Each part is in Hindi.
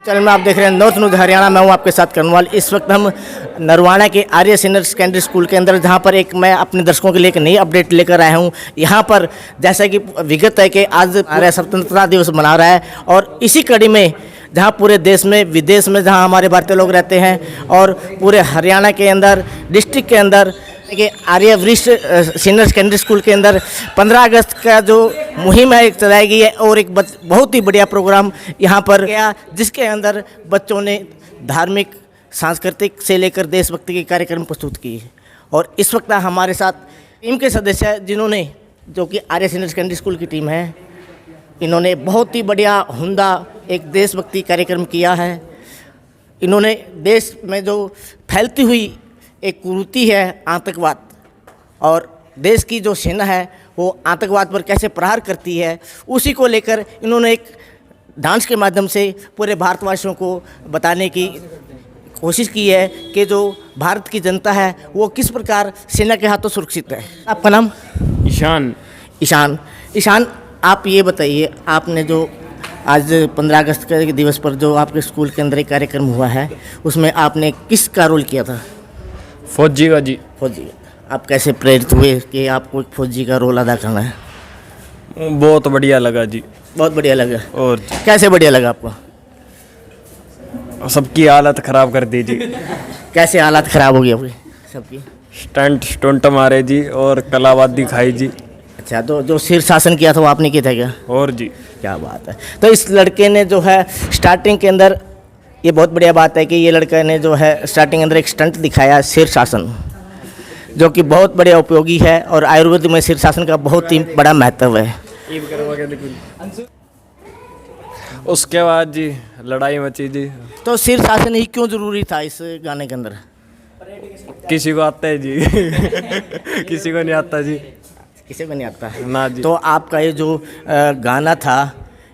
चैनल में आप देख रहे हैं नॉर्थ न्यूज़ हरियाणा। मैं हूं आपके साथ कर्नवाल। इस वक्त हम नरवाना के आर्य सीनियर सेकेंडरी स्कूल के अंदर, जहां पर मैं अपने दर्शकों के लिए एक नई अपडेट लेकर आया हूं। यहां पर जैसा कि विगत है कि आज आर्य स्वतंत्रता दिवस मना रहा है, और इसी कड़ी में जहां पूरे देश में विदेश में जहां हमारे भारतीय लोग रहते हैं और पूरे हरियाणा के अंदर डिस्ट्रिक्ट के अंदर कि आर्य वरिष्ठ सीनियर सेकेंडरी स्कूल के अंदर 15 अगस्त का जो मुहिम है एक चलाई गई है, और एक बहुत ही बढ़िया प्रोग्राम यहाँ पर गया, जिसके अंदर बच्चों ने धार्मिक, सांस्कृतिक से लेकर देशभक्ति के कार्यक्रम प्रस्तुत किए। और इस वक्त हमारे साथ टीम के सदस्य हैं, जिन्होंने, जो कि आर्य सीनियर सेकेंडरी स्कूल की टीम है, इन्होंने बहुत ही बढ़िया उम्दा एक देशभक्ति कार्यक्रम किया है। इन्होंने देश में जो फैलती हुई एक कुरीति है आतंकवाद, और देश की जो सेना है वो आतंकवाद पर कैसे प्रहार करती है, उसी को लेकर इन्होंने एक डांस के माध्यम से पूरे भारतवासियों को बताने की कोशिश की है कि जो भारत की जनता है वो किस प्रकार सेना के हाथों सुरक्षित है। आपका नाम? ईशान। ईशान, आप ये बताइए, आपने जो आज 15 अगस्त के दिवस पर जो आपके स्कूल के अंदर एक कार्यक्रम हुआ है, उसमें आपने किसका रोल किया था? फौजी का जी। फौजी। आप कैसे प्रेरित हुए कि आपको एक फौजी का रोल अदा करना है? बहुत बढ़िया लगा जी। बहुत बढ़िया लगा। और कैसे बढ़िया लगा आपको? सबकी हालत ख़राब कर दी जी। कैसे हालात ख़राब हो गई आपकी सबकी? स्टंट मारे जी और कलाबाद दिखाई जी। अच्छा, तो जो शीर्षासन किया था वो आपने किया था क्या? और जी। क्या बात है। तो इस लड़के ने जो है स्टार्टिंग के अंदर, ये बहुत बढ़िया बात है कि ये लड़का ने जो है स्टार्टिंग अंदर एक स्टंट दिखाया, शीर्षासन, जो कि बहुत बढ़िया उपयोगी है, और आयुर्वेद में शीर्षासन का बहुत ही बड़ा महत्व है। उसके बाद जी लड़ाई मची जी। तो शीर्षासन ही क्यों जरूरी था इस गाने के अंदर? किसी को आता है जी। किसी को नहीं आता जी। किसी को नहीं आता ना जी। तो आपका ये जो गाना था,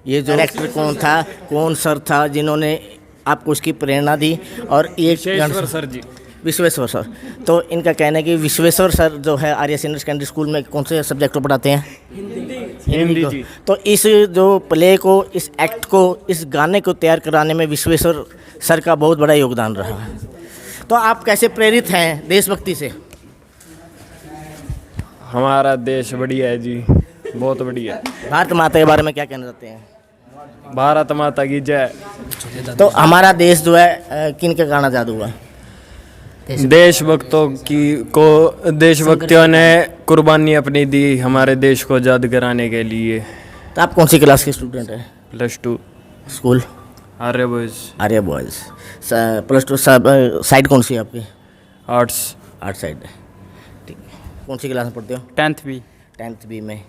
ये जो डायरेक्टर कौन था, कौन सर था जिन्होंने आपको उसकी प्रेरणा दी? और ये विश्वेश्वर सर जी। विश्वेश्वर सर। तो इनका कहना है कि विश्वेश्वर सर जो है आर्य सीनियर सेकेंडरी स्कूल में कौन से सब्जेक्ट को पढ़ाते हैं? हिंदी जी। तो इस जो प्ले को, इस एक्ट को, इस गाने को तैयार कराने में विश्वेश्वर सर का बहुत बड़ा योगदान रहा है। तो आप कैसे प्रेरित हैं देशभक्ति से? हमारा देश बढ़िया है जी, बहुत बढ़िया। भारत माता के बारे में क्या कहना चाहते हैं? भारत माता की जय। तो हमारा देश जो है किन के कारण आज़ाद हुआ? देशभक्तियों ने कुर्बानी अपनी दी हमारे देश को आज़ाद कराने के लिए। तो आप कौन सी क्लास के स्टूडेंट हैं? +2 स्कूल आर्य बॉयज़। आर्य बॉयज़। +2 साइड कौन सी है आपकी? आर्ट्स। आर्ट साइड है, ठीक है। कौन सी क्लास में पढ़ते हो? 10th भी। 10th बी में।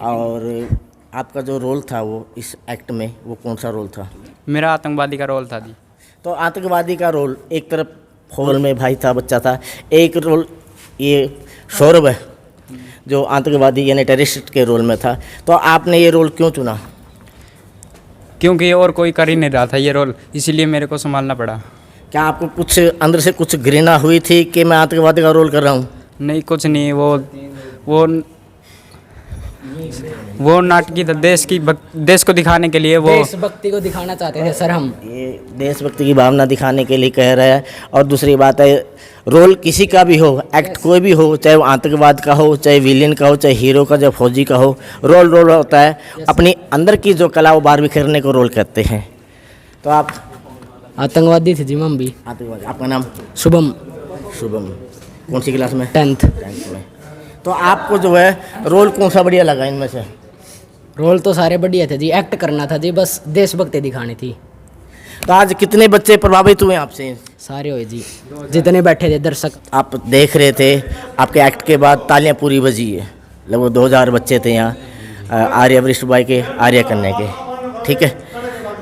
और आपका जो रोल था वो इस एक्ट में, वो कौन सा रोल था? मेरा आतंकवादी का रोल था जी। तो आतंकवादी का रोल, एक तरफ हॉल में भाई था, बच्चा था, एक रोल ये सौरभ है जो आतंकवादी यानी टेररिस्ट के रोल में था। तो आपने ये रोल क्यों चुना? क्योंकि और कोई कर ही नहीं रहा था ये रोल, इसीलिए मेरे को संभालना पड़ा। क्या आपको कुछ अंदर से कुछ घृणा हुई थी कि मैं आतंकवादी का रोल कर रहा हूँ? नहीं, कुछ नहीं। वो नाटकी था, देश को दिखाने के लिए, वो देशभक्ति को दिखाना चाहते थे सर हम। ये देशभक्ति की भावना दिखाने के लिए कह रहे हैं। और दूसरी बात है, रोल किसी का भी हो, एक्ट कोई भी हो, चाहे वो आतंकवाद का हो, चाहे विलेन का हो, चाहे हीरो का, चाहे फौजी का हो, रोल होता है। अपनी अंदर की जो कला वो बाहर बिखेरने को रोल कहते हैं। तो आप आतंकवादी थे जी हम भी। आतंकवादी। आपका नाम? शुभम। कौन सी क्लास में? 10th। 10th में। तो आपको जो है रोल कौन सा बढ़िया लगा इनमें से? रोल तो सारे बढ़िया थे जी, एक्ट करना था जी, बस देशभक्ति दिखानी थी। तो आज कितने बच्चे प्रभावित हुए आपसे? सारे हुए जी, जितने बैठे थे दर्शक। आप देख रहे थे, आपके एक्ट के बाद तालियां पूरी बजी है। लगभग 2000 बच्चे थे यहाँ आर्य वरिष्ठ बाई के, आर्य कन्या के, ठीक है।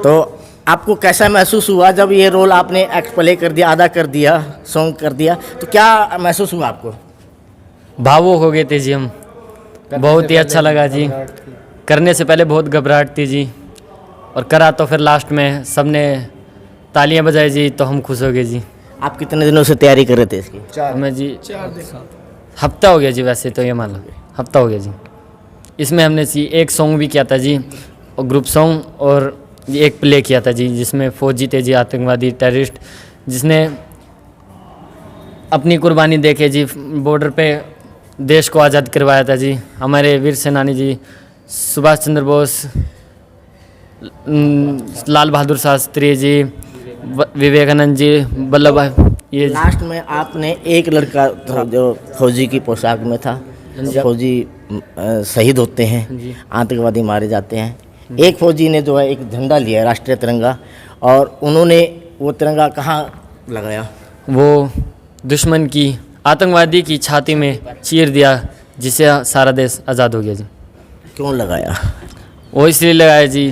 तो आपको कैसा महसूस हुआ जब ये रोल आपने एक्ट प्ले कर दिया, अदा कर दिया, सॉन्ग कर दिया, तो क्या महसूस हुआ आपको? भावुक हो गए थे जी हम। बहुत ही अच्छा लगा जी। करने से पहले बहुत घबराहट थी जी, और करा तो फिर लास्ट में सबने तालियां बजाई जी, तो हम खुश हो गए जी। आप कितने दिनों से तैयारी कर रहे थे इसकी? हमें जी 4 हफ्ता हो गया जी, वैसे तो ये मान लो हफ्ता हो गया जी। इसमें हमने एक सॉन्ग भी किया था जी, और ग्रुप सॉन्ग, और एक प्ले किया था जी, जिसमें फौजी थे जी, आतंकवादी टेररिस्ट, जिसने अपनी कुर्बानी देके जी बॉर्डर पे देश को आज़ाद करवाया था जी। हमारे वीर सेनानी जी सुभाष चंद्र बोस, लाल बहादुर शास्त्री जी, विवेकानंद जी, वल्लभ भाई, ये लास्ट में आपने एक लड़का था जो फौजी की पोशाक में था, फौजी शहीद होते हैं, आतंकवादी मारे जाते हैं। एक फौजी ने जो है एक झंडा लिया, राष्ट्रीय तिरंगा, और उन्होंने वो तिरंगा कहाँ लगाया? वो दुश्मन की, आतंकवादी की छाती में चीर दिया, जिससे सारा देश आज़ाद हो गया जी। क्यों लगाया? वो इसलिए लगाया जी,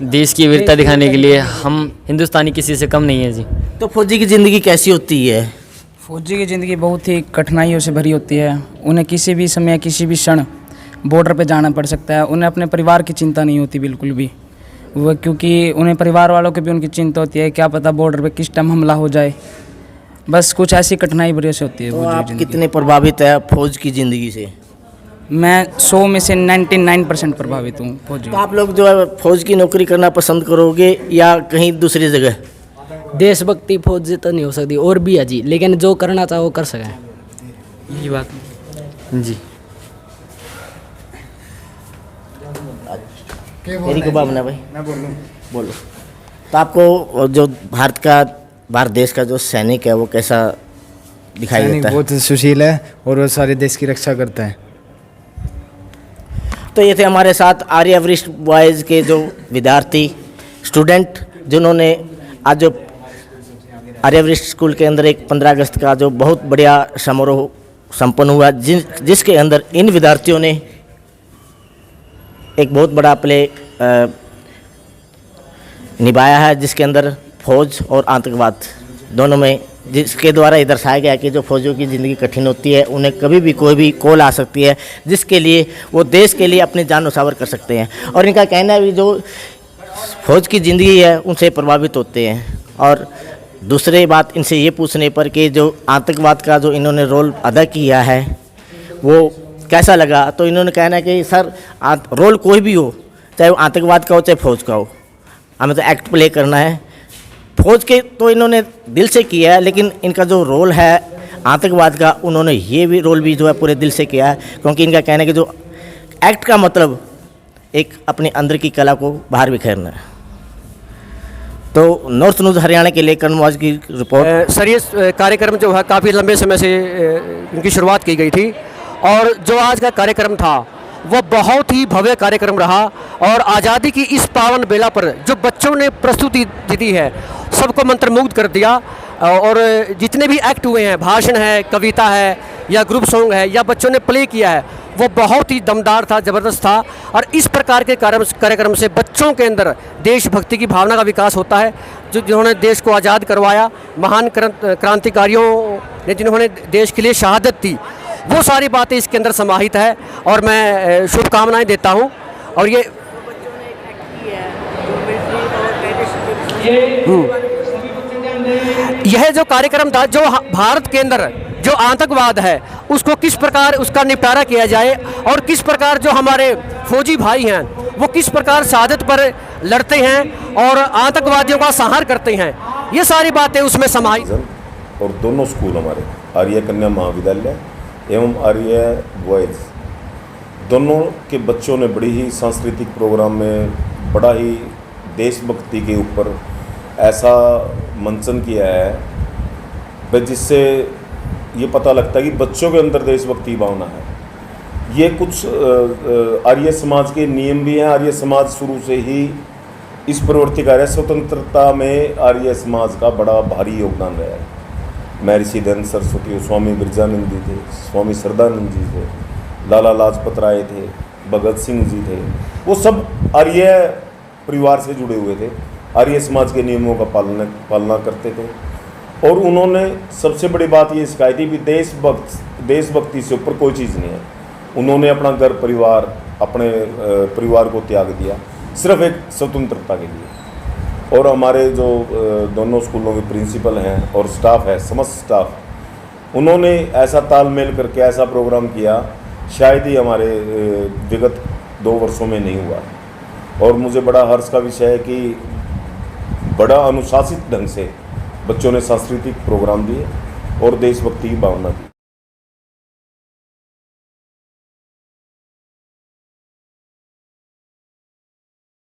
देश की वीरता दिखाने के लिए। हम हिंदुस्तानी किसी से कम नहीं है जी। तो फौजी की ज़िंदगी कैसी होती है? फौजी की ज़िंदगी बहुत ही कठिनाइयों से भरी होती है। उन्हें किसी भी समय किसी भी क्षण बॉर्डर पे जाना पड़ सकता है। उन्हें अपने परिवार की चिंता नहीं होती बिल्कुल भी, वो क्योंकि उन्हें परिवार वालों की भी उनकी चिंता होती है, क्या पता बॉर्डर पे किस टाइम हमला हो जाए। बस कुछ ऐसी कठिनाई भरी से होती है। तो आप कितने प्रभावित है फौज की ज़िंदगी से? मैं 100 में से 99% प्रभावित हूँ फौजी। तो आप लोग जो है फौज की नौकरी करना पसंद करोगे या कहीं दूसरी जगह? देशभक्ति फौज तो नहीं हो सकती, और भी है जी, लेकिन जो करना चाहो वो कर सकें। यही बात जी। मेरी को बाबना भाई, मैं बोलो। तो आपको जो भारत देश का जो सैनिक है वो कैसा दिखाई सैनिक देता है? बहुत सुशील है और वो सारे देश की रक्षा करता है। तो ये थे हमारे साथ आर्यवरिष्ठ बॉयज़ के जो विद्यार्थी स्टूडेंट, जिन्होंने आज जो आर्यवरिष्ठ स्कूल के अंदर एक 15 अगस्त का जो बहुत बढ़िया समारोह संपन्न हुआ, जिसके अंदर इन विद्यार्थियों ने एक बहुत बड़ा प्ले निभाया है, जिसके अंदर फौज और आतंकवाद दोनों में, जिसके द्वारा ये दर्शाया गया कि जो फौजियों की ज़िंदगी कठिन होती है, उन्हें कभी भी कोई भी कॉल आ सकती है, जिसके लिए वो देश के लिए अपनी जान न्यौछावर कर सकते हैं। और इनका कहना है कि जो फौज की ज़िंदगी है उनसे प्रभावित होते हैं। और दूसरी बात इनसे ये पूछने पर कि जो आतंकवाद का जो इन्होंने रोल अदा किया है वो कैसा लगा, तो इन्होंने कहना है कि सर रोल कोई भी हो, चाहे वो आतंकवाद का हो चाहे फौज का हो, हमें तो एक्ट प्ले करना है। फौज के तो इन्होंने दिल से किया है, लेकिन इनका जो रोल है आतंकवाद का, उन्होंने ये भी रोल भी जो है पूरे दिल से किया है, क्योंकि इनका कहना है कि जो एक्ट का मतलब एक अपने अंदर की कला को बाहर बिखेरना है। तो नॉर्थ न्यूज़ हरियाणा के लिए कन्नौज की रिपोर्ट। सर, ये कार्यक्रम जो है काफ़ी लंबे समय से इनकी शुरुआत की गई थी, और जो आज का कार्यक्रम था वो बहुत ही भव्य कार्यक्रम रहा। और आज़ादी की इस पावन बेला पर जो बच्चों ने प्रस्तुति दी है, सबको मंत्रमुग्ध कर दिया। और जितने भी एक्ट हुए हैं, भाषण है, कविता है, या ग्रुप सॉन्ग है, या बच्चों ने प्ले किया है, वो बहुत ही दमदार था, ज़बरदस्त था। और इस प्रकार के कार्यक्रम से बच्चों के अंदर देशभक्ति की भावना का विकास होता है। जिन्होंने देश को आज़ाद करवाया, महान क्रांतिकारियों ने जिन्होंने देश के लिए शहादत दी, वो सारी बातें इसके अंदर समाहित है। और मैं शुभकामनाएं देता हूं। और ये यह जो कार्यक्रम था, जो भारत के अंदर जो आतंकवाद है उसको किस प्रकार उसका निपटारा किया जाए, और किस प्रकार जो हमारे फौजी भाई हैं वो किस प्रकार शहादत पर लड़ते हैं और आतंकवादियों का संहार करते हैं, ये सारी बातें उसमें समाहित। और दोनों स्कूल हमारे आर्य कन्या महाविद्यालय एवं आर्य बॉयज़, दोनों के बच्चों ने बड़ी ही सांस्कृतिक प्रोग्राम में बड़ा ही देशभक्ति के ऊपर ऐसा मंचन किया है जिससे ये पता लगता है कि बच्चों के अंदर देशभक्ति भावना है। ये कुछ आर्य समाज के नियम भी हैं। आर्य समाज शुरू से ही इस प्रवृत्ति का स्वतंत्रता में आर्य समाज का बड़ा भारी योगदान रहा है। महर्षि दयानंद सरस्वती, स्वामी बिरजानंद जी थे, स्वामी श्रद्धानंद जी थे, लाला लाजपत राय थे, भगत सिंह जी थे, वो सब आर्य परिवार से जुड़े हुए थे, आर्य समाज के नियमों का पालना करते थे। और उन्होंने सबसे बड़ी बात ये सिखाई थी कि देशभक्ति से ऊपर कोई चीज़ नहीं है। उन्होंने अपना घर परिवार, अपने परिवार को त्याग दिया सिर्फ एक स्वतंत्रता के लिए। और हमारे जो दोनों स्कूलों के प्रिंसिपल हैं और स्टाफ है, समस्त स्टाफ, उन्होंने ऐसा तालमेल करके ऐसा प्रोग्राम किया, शायद ही हमारे विगत 2 वर्षों में नहीं हुआ। और मुझे बड़ा हर्ष का विषय है कि बड़ा अनुशासित ढंग से बच्चों ने सांस्कृतिक प्रोग्राम दिए और देशभक्ति की भावना दी।